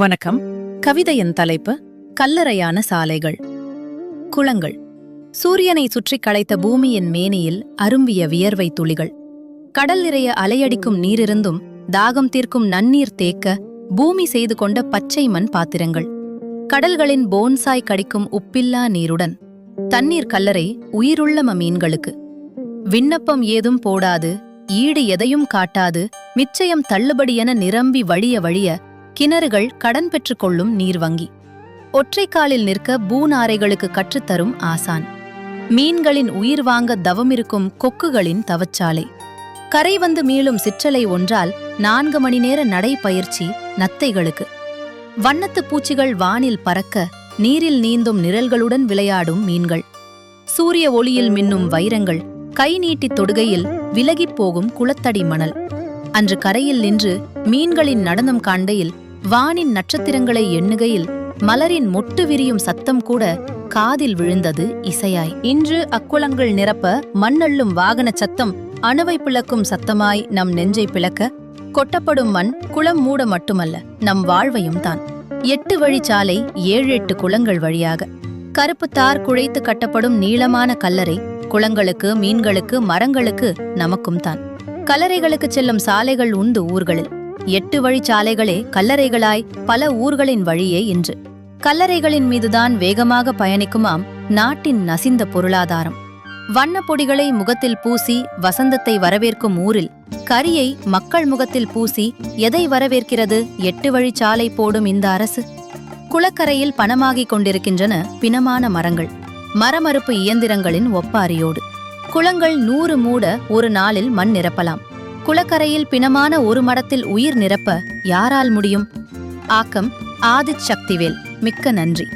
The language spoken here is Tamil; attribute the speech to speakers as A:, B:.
A: வணக்கம். கவிதையின் தலைப்பு கல்லறையான சாலைகள். குளங்கள். சூரியனை சுற்றிக் களைத்த பூமியின் மேனியில் அரும்பிய வியர்வை துளிகள். கடல் நிறைய அலையடிக்கும் நீரிருந்தும் தாகம் தீர்க்கும் நன்னீர் தேக்க பூமி செய்து கொண்ட பச்சை மண் பாத்திரங்கள். கடல்களின் போன்சாய் கடிக்கும் உப்பில்லா நீருடன் தண்ணீர் கல்லறை உயிருள்ள மீன்களுக்கு. விண்ணப்பம் ஏதும் போடாது, ஈடு எதையும் காட்டாது, மிச்சயம் தள்ளுபடியென நிரம்பி வழிய கிணறுகள் கடன் பெற்றுக்கொள்ளும் நீர் வங்கி. ஒற்றைக்காலில் நிற்க பூநாரைகளுக்கு கற்றுத்தரும் ஆசான். மீன்களின் உயிர் வாங்க தவமிருக்கும் கொக்குகளின் தவச்சாலை. கரை வந்து மீளும் சிற்றலை ஒன்றால் 4 மணி நேர நடைப்பயிற்சி நத்தைகளுக்கு. வண்ணத்துப் பூச்சிகள் வானில் பறக்க நீரில் நீந்தும் நிழல்களுடன் விளையாடும் மீன்கள். சூரிய ஒளியில் மின்னும் வைரங்கள் கை நீட்டித் தொடுகையில் விலகிப் போகும் குளத்தடி மணல். அன்று கரையில் நின்று மீன்களின் நடனம் காண்டையில் வானின் நட்சத்திரங்களை எண்ணுகையில் மலரின் மொட்டு விரியும் சத்தம் கூட காதில் விழுந்தது இசையாய். இன்று அக்குளங்கள் நிரப்ப மண்ணள்ளும் வாகனச் சத்தம் அணுவை பிளக்கும் சத்தமாய் நம் நெஞ்சை பிளக்க. கொட்டப்படும் மண் குளம் மூட மட்டுமல்ல, நம் வாழ்வையும் தான். 8 வழிச்சாலை 7-8 குளங்கள் வழியாக. கருப்பு தார் குழைத்து கட்டப்படும் நீளமான கல்லறை. குளங்களுக்கு, மீன்களுக்கு, மரங்களுக்கு, நமக்கும் தான். கல்லறைகளுக்குச் செல்லும் சாலைகள் உண்டு ஊர்களில். 8 வழிச்சாலைகளே கல்லறைகளாய் பல ஊர்களின் வழியே இன்று. கல்லறைகளின் மீதுதான் வேகமாக பயணிக்குமாம் நாட்டின் நசிந்த பொருளாதாரம். வண்ணப் பொடிகளை முகத்தில் பூசி வசந்தத்தை வரவேற்கும் ஊரில் கரியை மக்கள் முகத்தில் பூசி எதை வரவேற்கிறது 8 வழிச்சாலை போடும் இந்த அரசு? குளக்கரையில் பணமாகிக் கொண்டிருக்கின்றன பிணமான மரங்கள், மரமறுப்பு இயந்திரங்களின் ஒப்பாரியோடு. குளங்கள் 100 மூட ஒரு நாளில் மண் நிரப்பலாம். குளக்கரையில் பிணமான ஒரு மடத்தில் உயிர் நிரப்ப யாரால் முடியும்? ஆக்கம் ஆதிச் சக்திவேல். மிக்க நன்றி.